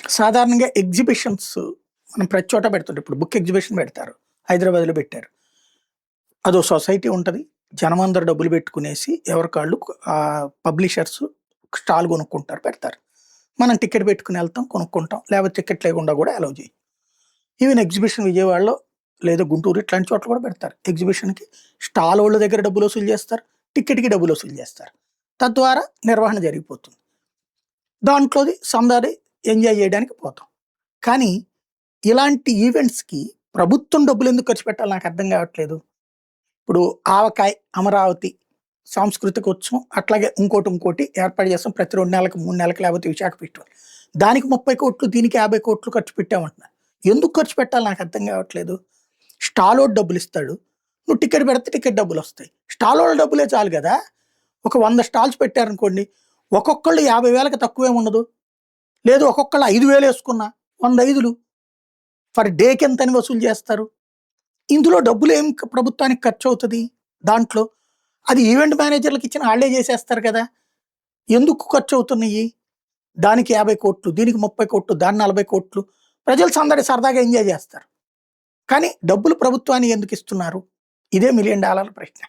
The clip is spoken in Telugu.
సాధారణంగా ఎగ్జిబిషన్స్ మనం ప్రతి చోట పెడుతుంటాం. ఇప్పుడు బుక్ ఎగ్జిబిషన్ పెడతారు. హైదరాబాద్‌లో పెట్టారు. అదో సొసైటీ ఉంటది. జనమందరూ డబ్బులు పెట్టుకునేసి ఎవరికాళ్ళు పబ్లిషర్స్ స్టాల్ కొనుక్కుంటారు, పెడతారు. మనం టికెట్ పెట్టుకొని ఎళ్తాం, కొనుక్కుంటాం. లేకపోతే టికెట్ లేకుండా కూడా అలౌ చేయరు. ఈవెన్ ఎగ్జిబిషన్ విజయవాడలో లేదా గుంటూరు ఇట్లాంటి చోట్ల కూడా పెడతారు. ఎగ్జిబిషన్‌కి స్టాలోళ్ళ దగ్గర డబ్బులు వసూలు చేస్తారు. టికెట్‌కి డబ్బులు వసూలు చేస్తారు. తద్వారా నిర్వహణ జరిగిపోతుంది. దాంట్లోది సందడి ఎంజాయ్ చేయడానికి పోతాం. కానీ ఇలాంటి ఈవెంట్స్‌కి ప్రభుత్వం డబ్బులెందుకు ఖర్చు పెట్టాలో నాకర్థం కావట్లేదు. ఇప్పుడు ఆవకాయ్, అమరావతి సాంస్కృతికోత్సవం అట్లాగే ఇంకోటి ఏర్పాటు చేస్తాం. ప్రతి 2 నెలలకు, 3 నెలలకు లేకపోతే విశాఖ ఫెస్టివల్. దానికి 30,00,00,000 దీనికి 50,00,00,000 ఖర్చు పెట్టామంటున్నారు. ఎందుకు ఖర్చు పెట్టాలో నాకర్థం కావట్లేదు. స్టాలోడు డబ్బులిస్తాడు. నువ్వు టికెట్ పెడితే టికెట్ డబ్బులొస్తాయి. స్టాలోళ్ళ డబ్బులే చాలు గదా! ఒక 100 స్టాల్స్ పెట్టారనుకోండి. ఒక్కొక్కళ్ళు 50,000కి తక్కువేముండదు. లేదు ఒక్కొక్కళ్ళు 5,000 యేసుకున్నా 100 5లు ఫర్ డేకెంతని వసూలు చేస్తారు. ఇందులో డబ్బులేం ప్రభుత్వానికి ఖర్చవుతది దాంట్లో? అది ఈవెంట్ మేనేజర్‌లకి ఇచ్చిన ఆళ్ళే చేసేస్తారు కదా! ఎందుకు ఖర్చవుతున్నయి? దానికి 50,00,00,000, దీనికి 30,00,00,000, దానికి 40,00,00,000. ప్రజలు సందడి సరదాగా ఎంజాయ్ చేస్తారు. కానీ డబ్బులు ప్రభుత్వానికి ఎందుకిస్తున్నారు? ఇదే $1,000,000 ప్రశ్న.